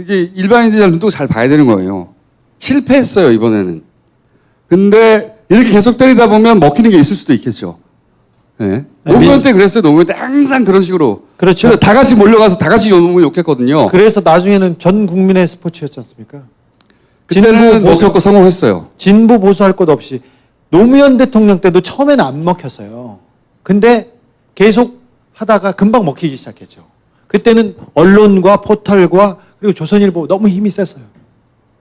이게 일반인들이 눈도 잘 봐야 되는 거예요. 실패했어요, 이번에는. 근데 이렇게 계속 때리다 보면 먹히는 게 있을 수도 있겠죠. 네. 노무현 때 그랬어요. 노무현 때 항상 그런 식으로. 그렇죠. 그래서 다 같이 몰려가서 다 같이 노무현 욕했거든요. 그래서 나중에는 전 국민의 스포츠였지 않습니까? 그때는 먹혔고 성공했어요. 진보 보수할 것 없이 노무현 대통령 때도 처음에는 안 먹혔어요. 근데 계속 하다가 금방 먹히기 시작했죠. 그때는 언론과 포털과 그리고 조선일보 너무 힘이 셌어요.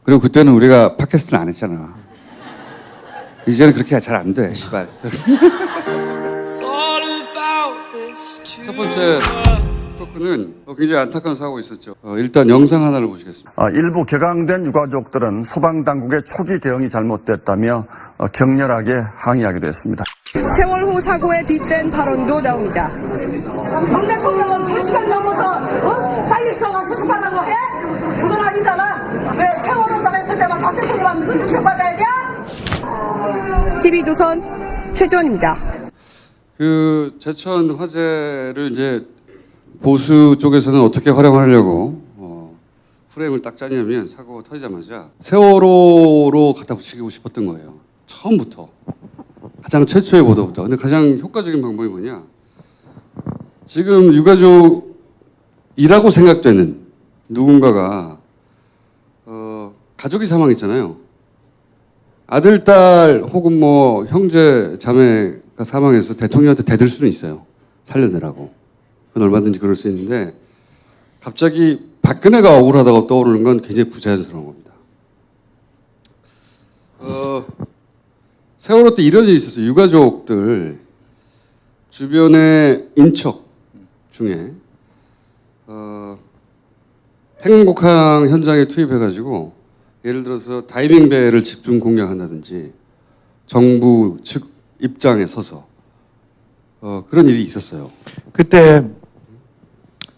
그리고 그때는 우리가 팟캐스트를 안 했잖아. 이제는 그렇게 잘 안 돼, 씨발. 첫 번째 토크는 굉장히 안타까운 사고가 있었죠. 일단 영상 하나를 보시겠습니다. 일부 격앙된 유가족들은 소방당국의 초기 대응이 잘못됐다며 격렬하게 항의하기도 했습니다. 세월호 사고에 빗댄 발언도 나옵니다. 문 대통령은 2시간 넘어서 빨리서가 수습하라고 해? 그건 아니잖아. 왜 세월호 전했을 때만 박 대통령만 눈치받아야 돼? TV조선 최지원입니다. 그 제천 화재를 이제 보수 쪽에서는 어떻게 활용하려고 프레임을 딱 짜냐면 사고가 터지자마자 세월호로 갖다 붙이고 싶었던 거예요. 처음부터. 가장 최초의 보도부터. 근데 가장 효과적인 방법이 뭐냐? 지금 유가족이라고 생각되는 누군가가 가족이 사망했잖아요. 아들, 딸 혹은 뭐 형제, 자매가 사망해서 대통령한테 대들 수는 있어요. 살려내라고. 그건 얼마든지 그럴 수 있는데 갑자기 박근혜가 억울하다고 떠오르는 건 굉장히 부자연스러운 겁니다. 세월호 때 이런 일이 있었어요. 유가족들 주변의 인척 중에 팽목항 현장에 투입해가지고 예를 들어서 다이빙배를 집중 공략한다든지 정부 측 입장에 서서 그런 일이 있었어요. 그때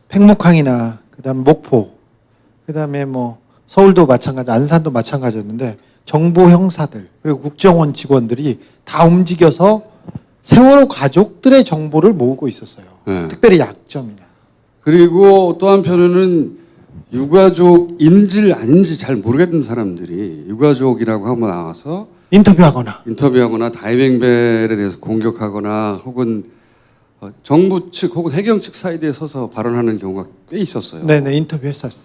팽목항이나 그다음 목포, 그다음에 뭐 서울도 마찬가지, 안산도 마찬가지였는데 정보 형사들 그리고 국정원 직원들이 다 움직여서 세월호 가족들의 정보를 모으고 있었어요. 네. 특별히 약점이냐. 그리고 또 한편으로는 유가족인지 아닌지 잘 모르겠는 사람들이 유가족이라고 하고 나와서 인터뷰하거나 다이빙벨에 대해서 공격하거나 혹은 정부 측 혹은 해경 측 사이드에 서서 발언하는 경우가 꽤 있었어요. 네네, 인터뷰했었죠.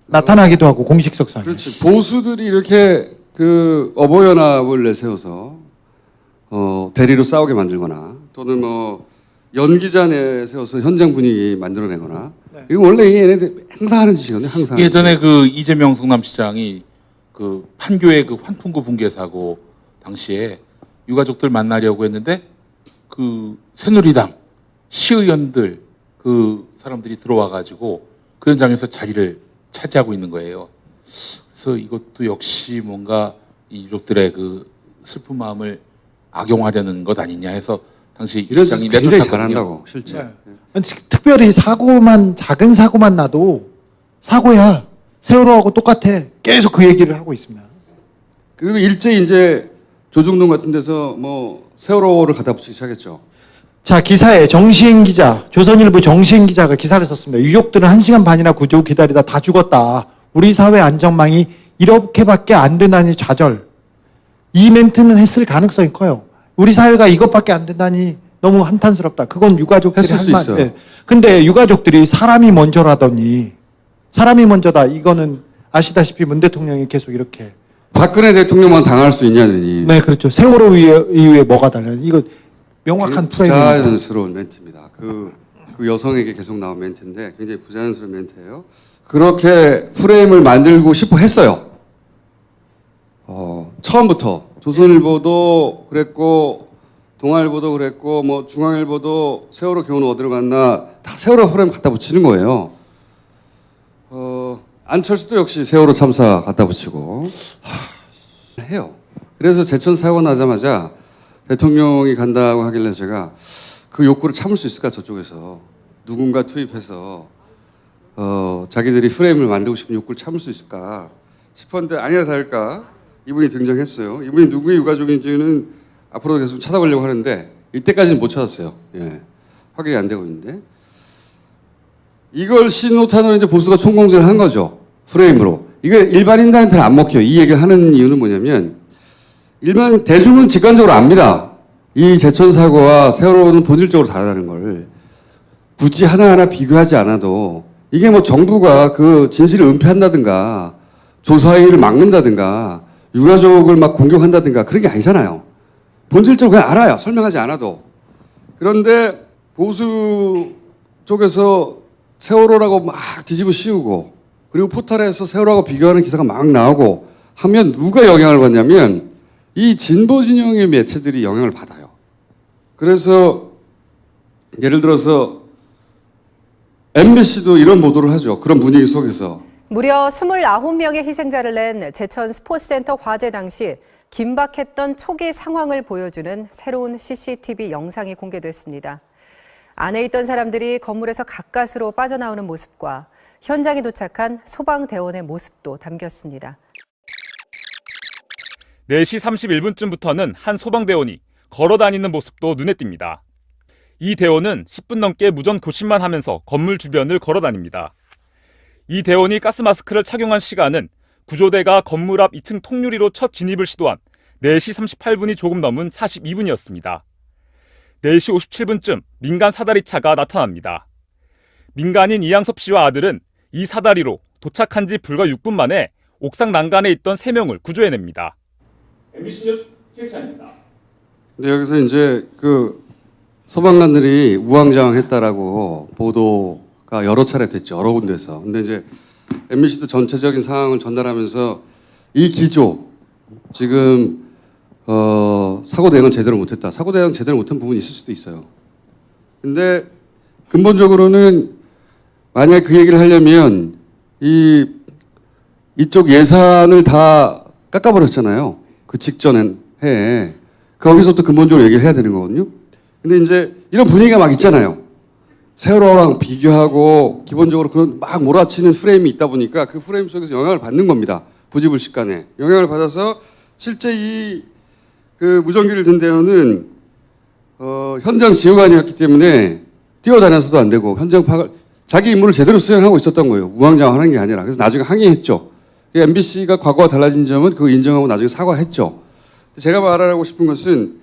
나타나기도 하고 공식석상에. 그렇지. 보수들이 이렇게 그 어버이연합을 내세워서 대리로 싸우게 만들거나 또는 뭐 연기자 내세워서 현장 분위기 만들어내거나 네. 이거 원래 얘네들 항상 하는 짓이거든요. 항상. 예전에 그 이재명 성남시장이 그 판교의 그 환풍구 붕괴 사고 당시에 유가족들 만나려고 했는데 그 새누리당 시의원들 그 사람들이 들어와 가지고 그 현장에서 자리를 차지하고 있는 거예요. 그래서 이것도 역시 뭔가 이 유족들의 그 슬픈 마음을 악용하려는 것 아니냐 해서 당시 이런 시장이 굉장히 내쫓았거든요. 잘한다고 실제. 네. 특별히 작은 사고만 나도 사고야. 세월호하고 똑같아. 계속 그 얘기를 하고 있습니다. 그리고 일제히 이제 조중동 같은 데서 뭐 세월호를 갖다 붙이기 시작했죠. 자, 기사에 정시행 기자, 조선일보 정시행 기자가 기사를 썼습니다. 유족들은 1시간 반이나 구조 기다리다 다 죽었다. 우리 사회 안전망이 이렇게밖에 안 된다니 좌절. 이 멘트는 했을 가능성이 커요. 우리 사회가 이것밖에 안 된다니 너무 한탄스럽다. 그건 유가족들이 했을 수 할 말. 있어요. 네. 근데 유가족들이 사람이 먼저라더니 사람이 먼저다. 이거는 아시다시피 문 대통령이 계속 이렇게. 박근혜 대통령만 당할 수 있냐느니. 네, 그렇죠. 세월호 이후에 뭐가 달라요? 이거 명확한 프레임입니다. 부자연스러운 멘트입니다. 그 여성에게 계속 나온 멘트인데 굉장히 부자연스러운 멘트예요. 그렇게 프레임을 만들고 싶어 했어요. 처음부터 조선일보도 그랬고 동아일보도 그랬고 뭐 중앙일보도 세월호 교훈 어디로 갔나 다 세월호 프레임 갖다 붙이는 거예요. 안철수도 역시 세월호 참사 갖다 붙이고 해요. 그래서 제천 사고 나자마자 대통령이 간다고 하길래 제가 그 욕구를 참을 수 있을까 저쪽에서 누군가 투입해서 자기들이 프레임을 만들고 싶은 욕구를 참을 수 있을까 싶었는데 아니나 다를까 이분이 등장했어요. 이분이 누구의 유가족인지는 앞으로 계속 찾아보려고 하는데 이때까지는 못 찾았어요. 예. 확인이 안 되고 있는데 이걸 신호탄으로 이제 보수가 총공세를 한 거죠. 프레임으로. 이게 일반인들한테는 안 먹혀요. 이 얘기를 하는 이유는 뭐냐면 일반 대중은 직관적으로 압니다. 이 제천 사고와 세월호는 본질적으로 다르다는 걸 굳이 하나하나 비교하지 않아도 이게 뭐 정부가 그 진실을 은폐한다든가 조사회의를 막는다든가 유가족을 막 공격한다든가 그런 게 아니잖아요. 본질적으로 그냥 알아요. 설명하지 않아도. 그런데 보수 쪽에서 세월호라고 막 뒤집어 씌우고 그리고 포털에서 세월호하고 비교하는 기사가 막 나오고 하면 누가 영향을 받냐면 이 진보 진영의 매체들이 영향을 받아요. 그래서 예를 들어서 MBC도 이런 보도를 하죠. 그런 분위기 속에서. 무려 29명의 희생자를 낸 제천 스포츠센터 화재 당시 긴박했던 초기 상황을 보여주는 새로운 CCTV 영상이 공개됐습니다. 안에 있던 사람들이 건물에서 가까스로 빠져나오는 모습과 현장에 도착한 소방대원의 모습도 담겼습니다. 4시 31분쯤부터는 한 소방대원이 걸어다니는 모습도 눈에 띕니다. 이 대원은 10분 넘게 무전 교신만 하면서 건물 주변을 걸어다닙니다. 이 대원이 가스마스크를 착용한 시간은 구조대가 건물 앞 2층 통유리로 첫 진입을 시도한 4시 38분이 조금 넘은 42분이었습니다. 4시 57분쯤 민간 사다리차가 나타납니다. 민간인 이양섭 씨와 아들은 이 사다리로 도착한 지 불과 6분 만에 옥상 난간에 있던 3명을 구조해냅니다. MBC 뉴스 최찬입니다. 근데 여기서 이제 그 소방관들이 우왕좌왕했다라고 보도가 여러 차례 됐죠. 여러 군데서. 근데 이제 MBC도 전체적인 상황을 전달하면서 이 기조 지금 사고 대응을 제대로 못했다. 사고 대응 제대로 못한 부분이 있을 수도 있어요. 근데 근본적으로는 만약에 그 얘기를 하려면 이쪽 예산을 다 깎아버렸잖아요. 그 직전 해에. 거기서부터 근본적으로 얘기를 해야 되는 거거든요. 근데 이제 이런 분위기가 막 있잖아요. 세월호랑 비교하고 기본적으로 그런 막 몰아치는 프레임이 있다 보니까 그 프레임 속에서 영향을 받는 겁니다. 부지불식간에. 영향을 받아서 실제 그 무전기를 든 대원은 현장 지휘관이었기 때문에 뛰어다녀서도 안 되고 현장 파악을 자기 임무를 제대로 수행하고 있었던 거예요. 우왕좌왕하는 게 아니라. 그래서 나중에 항의했죠. MBC가 과거와 달라진 점은 그거 인정하고 나중에 사과했죠. 제가 말하고 싶은 것은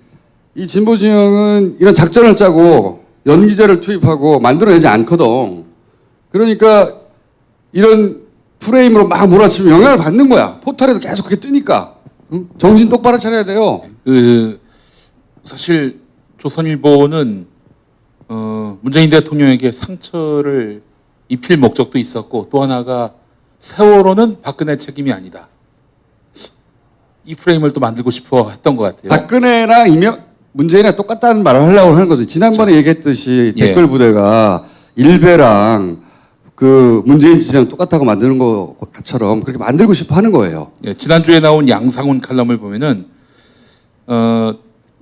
이 진보 진영은 이런 작전을 짜고 연기자를 투입하고 만들어내지 않거든. 그러니까 이런 프레임으로 막 몰아치면 영향을 받는 거야. 포털에도 계속 그게 뜨니까. 응? 정신 똑바로 차려야 돼요. 사실 조선일보는 문재인 대통령에게 상처를 입힐 목적도 있었고 또 하나가 세월호는 박근혜 책임이 아니다. 이 프레임을 또 만들고 싶어 했던 것 같아요. 박근혜랑 문재인이랑 똑같다는 말을 하려고 하는 거죠. 지난번에 얘기했듯이 예. 댓글 부대가 일베랑 그 문재인 지지랑 똑같다고 만드는 것처럼 그렇게 만들고 싶어 하는 거예요. 예, 지난주에 나온 양상훈 칼럼을 보면은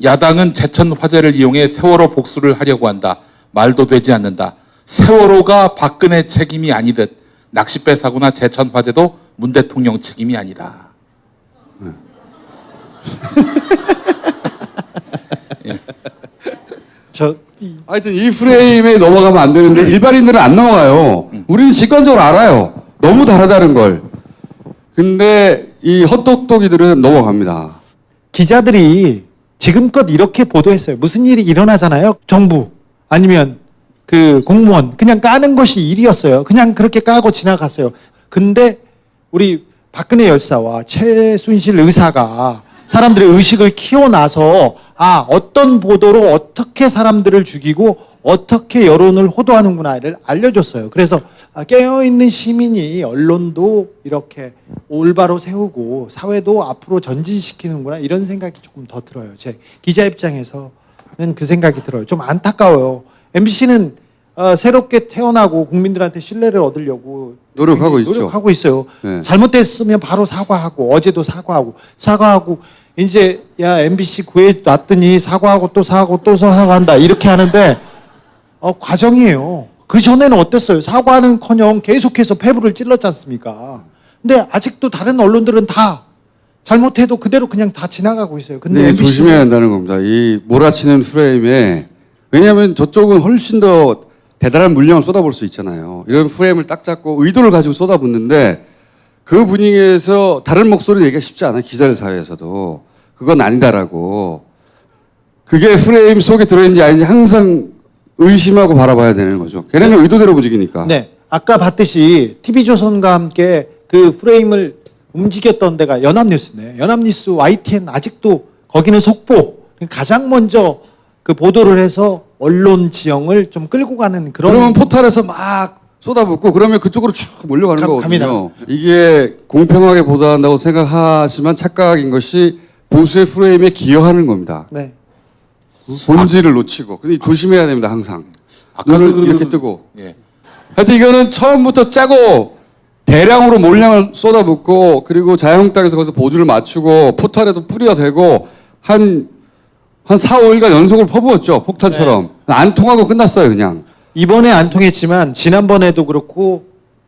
야당은 제천 화재를 이용해 세월호 복수를 하려고 한다. 말도 되지 않는다. 세월호가 박근혜 책임이 아니듯 낚싯배 사고나 제천 화재도 문 대통령 책임이 아니다. 하여튼 이 프레임에 넘어가면 안 되는데 일반인들은 안 넘어가요. 우리는 직관적으로 알아요. 너무 다르다는 걸. 근데 이 헛똑똑이들은 넘어갑니다. 기자들이 지금껏 이렇게 보도했어요. 무슨 일이 일어나잖아요. 정부 아니면 그 공무원 그냥 까는 것이 일이었어요. 그냥 그렇게 까고 지나갔어요. 근데 우리 박근혜 열사와 최순실 의사가 사람들의 의식을 키워놔서 어떤 보도로 어떻게 사람들을 죽이고 어떻게 여론을 호도하는구나를 알려줬어요. 그래서 깨어있는 시민이 언론도 이렇게 올바로 세우고 사회도 앞으로 전진시키는구나 이런 생각이 조금 더 들어요. 제 기자 입장에서는 그 생각이 들어요. 좀 안타까워요. MBC는 새롭게 태어나고 국민들한테 신뢰를 얻으려고 노력하고 있죠. 노력하고 있어요. 네. 잘못됐으면 바로 사과하고 어제도 사과하고 이제 MBC 구해놨더니 사과하고 또 사과한다 이렇게 하는데 과정이에요. 그 전에는 어땠어요? 사과는커녕 계속해서 폐부를 찔렀지 않습니까? 근데 아직도 다른 언론들은 다 잘못해도 그대로 그냥 다 지나가고 있어요. 근데 근데 MBC 는 조심해야 한다는 겁니다. 이 몰아치는 프레임에 왜냐하면 저쪽은 훨씬 더 대단한 물량을 쏟아볼 수 있잖아요. 이런 프레임을 딱 잡고 의도를 가지고 쏟아붓는데 그 분위기에서 다른 목소리 내기가 쉽지 않아요. 기자들 사회에서도. 그건 아니다라고. 그게 프레임 속에 들어있는지 아닌지 항상 의심하고 바라봐야 되는 거죠. 걔네는 의도대로 움직이니까. 네. 아까 봤듯이 TV조선과 함께 그 프레임을 움직였던 데가 연합뉴스네. 연합뉴스 YTN 아직도 거기는 속보. 가장 먼저 그 보도를 해서 언론 지형을 좀 끌고 가는 그런. 그러면 포탈에서 막 쏟아붓고 그러면 그쪽으로 쭉 몰려가는 거거든요. 이게 공평하게 보도한다고 생각하지만 착각인 것이 보수의 프레임에 기여하는 겁니다. 네. 본질을 놓치고. 근데 조심해야 됩니다, 항상. 아까 눈을 이렇게 뜨고. 예. 하여튼 이거는 처음부터 짜고 대량으로 몰량을 쏟아붓고 그리고 자유한국당에서 거기서 보조를 맞추고 포탈에도 뿌려대고 한 4, 5일간 연속을 퍼부었죠. 폭탄처럼. 안 통하고 끝났어요, 그냥. 이번에 안 통했지만 지난번에도 그렇고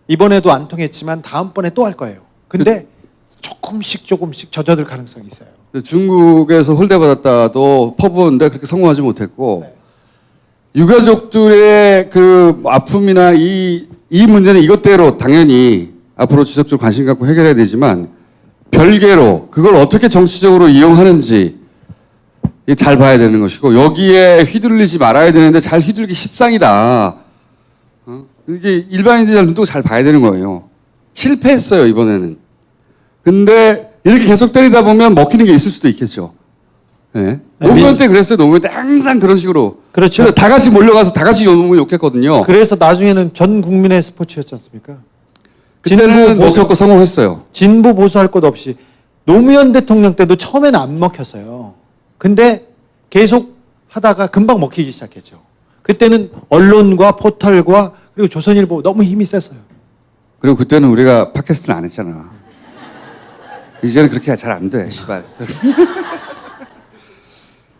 이번에도 안 통했지만 다음번에 또 할 거예요. 근데 조금씩 젖어들 가능성이 있어요. 중국에서 홀대받았다도 퍼부었는데 그렇게 성공하지 못했고 유가족들의 그 아픔이나 이 문제는 이것대로 당연히 앞으로 지속적으로 관심 갖고 해결해야 되지만 별개로 그걸 어떻게 정치적으로 이용하는지 잘 봐야 되는 것이고 여기에 휘둘리지 말아야 되는데 잘 휘둘기 십상이다. 이게 일반인들이 눈도 잘 봐야 되는 거예요. 실패했어요, 이번에는. 근데 이렇게 계속 때리다 보면 먹히는 게 있을 수도 있겠죠. 네. 노무현 때 그랬어요. 노무현 때 항상 그런 식으로. 그렇죠. 그래서 다 같이 몰려가서 다 같이 노무현 욕했거든요. 그래서 나중에는 전 국민의 스포츠였지 않습니까? 그때는 먹혔고 성공했어요. 진보 보수할 것 없이 노무현 대통령 때도 처음에는 안 먹혔어요. 근데 계속 하다가 금방 먹히기 시작했죠. 그때는 언론과 포털과 그리고 조선일보 너무 힘이 셌어요. 그리고 그때는 우리가 팟캐스트를 안 했잖아. 이제는 그렇게 잘 안 돼, 씨발.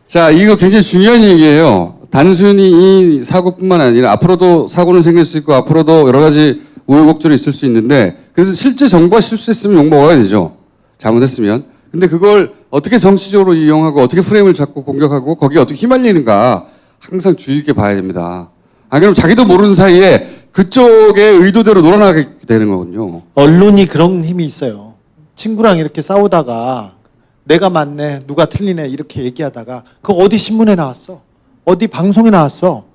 자, 이거 굉장히 중요한 얘기예요. 단순히 이 사고뿐만 아니라 앞으로도 사고는 생길 수 있고 앞으로도 여러 가지 우여곡절이 있을 수 있는데 그래서 실제 정부가 실수했으면 욕 먹어야 되죠. 잘못했으면. 근데 그걸 어떻게 정치적으로 이용하고 어떻게 프레임을 잡고 공격하고 거기에 어떻게 휘말리는가 항상 주의 있게 봐야 됩니다. 안 그러면 자기도 모르는 사이에 그쪽의 의도대로 놀아나게 되는 거군요. 언론이 그런 힘이 있어요. 친구랑 이렇게 싸우다가 내가 맞네, 누가 틀리네 이렇게 얘기하다가 그거 어디 신문에 나왔어? 어디 방송에 나왔어?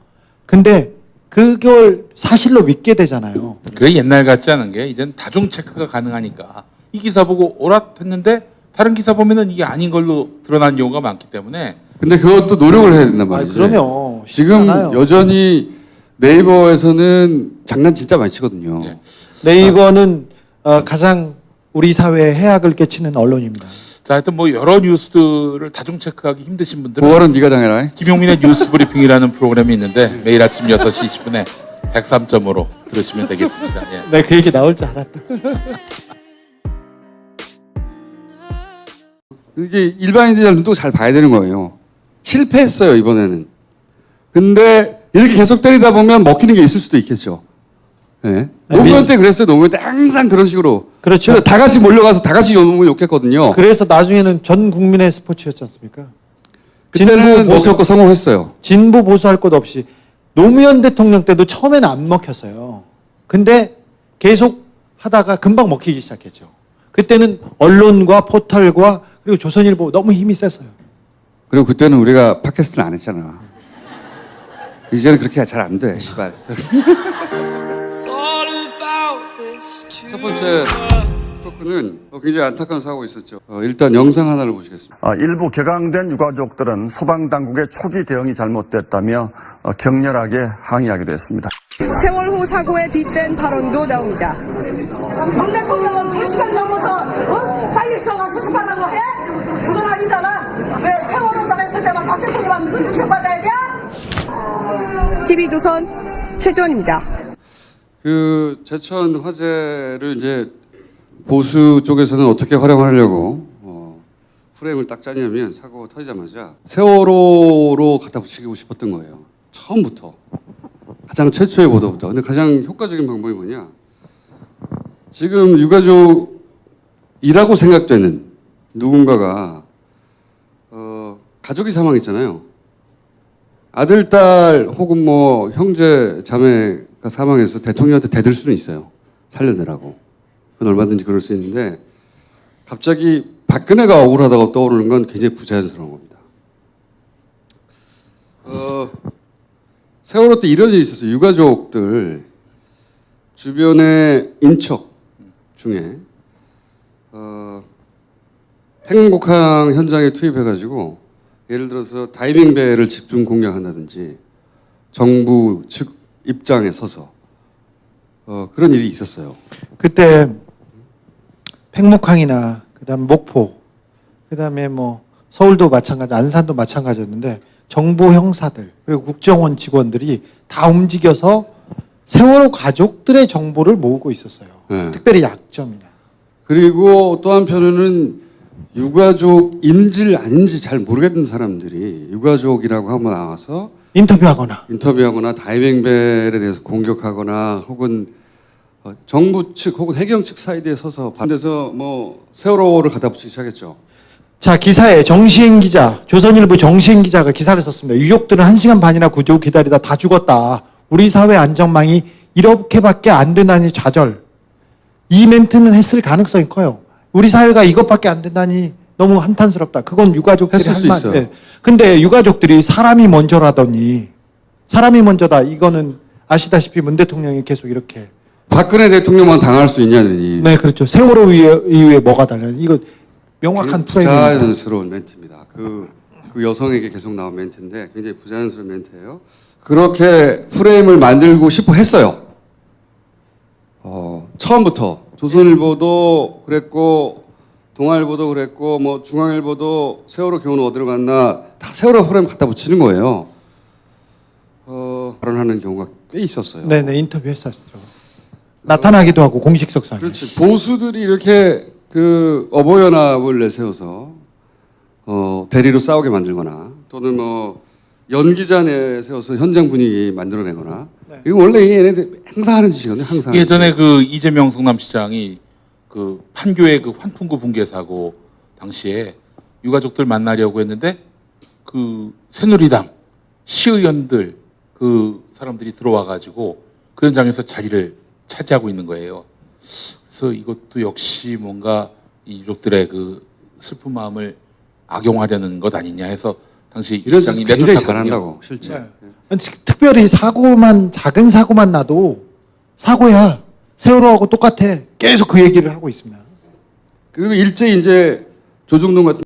근데 그걸 사실로 믿게 되잖아요. 그게 옛날 같지 않은 게 이젠 다중 체크가 가능하니까 이 기사 보고 옳았했는데 다른 기사 보면은 이게 아닌 걸로 드러난 경우가 많기 때문에. 근데 그것도 노력을 해야 된단 말이죠. 그럼요. 지금 않아요. 여전히 네이버에서는 장난 진짜 많이 치거든요. 네. 네이버는 가장 우리 사회에 해악을 끼치는 언론입니다. 자, 하여튼 뭐 여러 뉴스들을 다중 체크하기 힘드신 분들은 9월은 네가 당해라. 김용민의 뉴스 브리핑이라는 프로그램이 있는데 매일 아침 6시 20분에 103.5로 들으시면 되겠습니다. 예. 내가 그 얘기 나올 줄 알았다. 이게 일반인들이 눈도 잘 봐야 되는 거예요. 실패했어요, 이번에는. 근데 이렇게 계속 때리다 보면 먹히는 게 있을 수도 있겠죠. 네. 노무현 때 그랬어요. 노무현 때 항상 그런 식으로. 그렇죠. 그래서 다 같이 몰려가서 다 같이 노무현 욕했거든요. 그래서 나중에는 전 국민의 스포츠였지 않습니까? 그때는 먹혔고 성공했어요. 진보 보수할 것 없이 노무현 대통령 때도 처음에는 안 먹혔어요. 근데 계속 하다가 금방 먹히기 시작했죠. 그때는 언론과 포털과 그리고 조선일보 너무 힘이 셌어요. 그리고 그때는 우리가 팟캐스트를 안 했잖아. 이제는 그렇게 잘 안 돼, 씨발. 첫 번째 토크는 굉장히 안타까운 사고가 있었죠. 일단 영상 하나를 보시겠습니다. 일부 격앙된 유가족들은 소방당국의 초기 대응이 잘못됐다며 격렬하게 항의하기도 했습니다. 세월호 사고에 빗댄 발언도 나옵니다. 문 대통령은 2시간 넘어서 빨리 들어가 수습하라고 해? 그건 아니잖아. 왜 세월호 전했을 때만 박 대통령만 눈치받아야 돼? TV조선 최지원입니다. 그 제천 화재를 이제 보수 쪽에서는 어떻게 활용하려고 프레임을 딱 짜냐면 사고가 터지자마자 세월호로 갖다 붙이고 싶었던 거예요. 처음부터. 가장 최초의 보도부터. 근데 가장 효과적인 방법이 뭐냐? 지금 유가족이라고 생각되는 누군가가 가족이 사망했잖아요. 아들, 딸 혹은 뭐 형제, 자매가 사망해서 대통령한테 대들 수는 있어요. 살려내라고. 그건 얼마든지 그럴 수 있는데 갑자기 박근혜가 억울하다고 떠오르는 건 굉장히 부자연스러운 겁니다. 세월호 때 이런 일이 있었어요. 유가족들 주변의 인척 중에 핵목항 현장에 투입해가지고 예를 들어서 다이빙배를 집중 공략한다든지 정부 측 입장에 서서 그런 일이 있었어요. 그때 팽목항이나 그다음에 목포, 그다음에 뭐 서울도 마찬가지, 안산도 마찬가지였는데 정보 형사들 그리고 국정원 직원들이 다 움직여서 세월호 가족들의 정보를 모으고 있었어요. 네. 특별히 약점이냐. 그리고 또 한편으로는 유가족인지 아닌지 잘 모르겠는 사람들이 유가족이라고 하고 나와서 인터뷰하거나 다이빙벨에 대해서 공격하거나 혹은 정부 측 혹은 해경 측 사이드에 서서 반대서 뭐 세월호를 갖다 붙이기 시작했죠. 자, 기사에 정시행 기자, 조선일보 정시행 기자가 기사를 썼습니다. 유족들은 1시간 반이나 구조 기다리다 다 죽었다. 우리 사회 안전망이 이렇게밖에 안 된다니 좌절. 이 멘트는 했을 가능성이 커요. 우리 사회가 이것밖에 안 된다니 너무 한탄스럽다. 그건 유가족들이 했을 수 있어요. 네. 근데 유가족들이 사람이 먼저라더니 사람이 먼저다. 이거는 아시다시피 문 대통령이 계속 이렇게. 박근혜 대통령만 당할 수 있냐니. 네, 그렇죠. 세월호 이후에 뭐가 달라요? 이거 명확한 프레임입니다. 부자연스러운 멘트입니다. 그 여성에게 계속 나온 멘트인데 굉장히 부자연스러운 멘트예요. 그렇게 프레임을 만들고 싶어 했어요. 처음부터 조선일보도 그랬고 동아일보도 그랬고 뭐 중앙일보도 세월호 교훈 어디로 갔나 다 세월호 프레임 갖다 붙이는 거예요. 발언하는 경우가 꽤 있었어요. 네네, 인터뷰 했었죠. 나타나기도 하고 공식석상에. 그렇지. 보수들이 이렇게 그 어버이연합을 내세워서 대리로 싸우게 만들거나 또는 뭐 연기자 내세워서 현장 분위기 만들어내거나 네. 이거 원래 얘네들 항상 하는 짓이거든요. 항상. 예전에 그 이재명 성남시장이 그 판교의 그 환풍구 붕괴 사고 당시에 유가족들 만나려고 했는데 그 새누리당 시의원들 그 사람들이 들어와 가지고 그 현장에서 자리를 차지하고 있는 거예요. 그래서 이것도 역시 뭔가 이 유족들의 그 슬픈 마음을 악용하려는 것 아니냐 해서 당시 이런 시장이 짓 굉장히 내쫓았거든요. 잘한다고 실제. 네. 특별히 작은 사고만 나도 사고야. 세월호하고 똑같아. 계속 그 얘기를 하고 있습니다. 그리고 일제히 이제 조중동 같은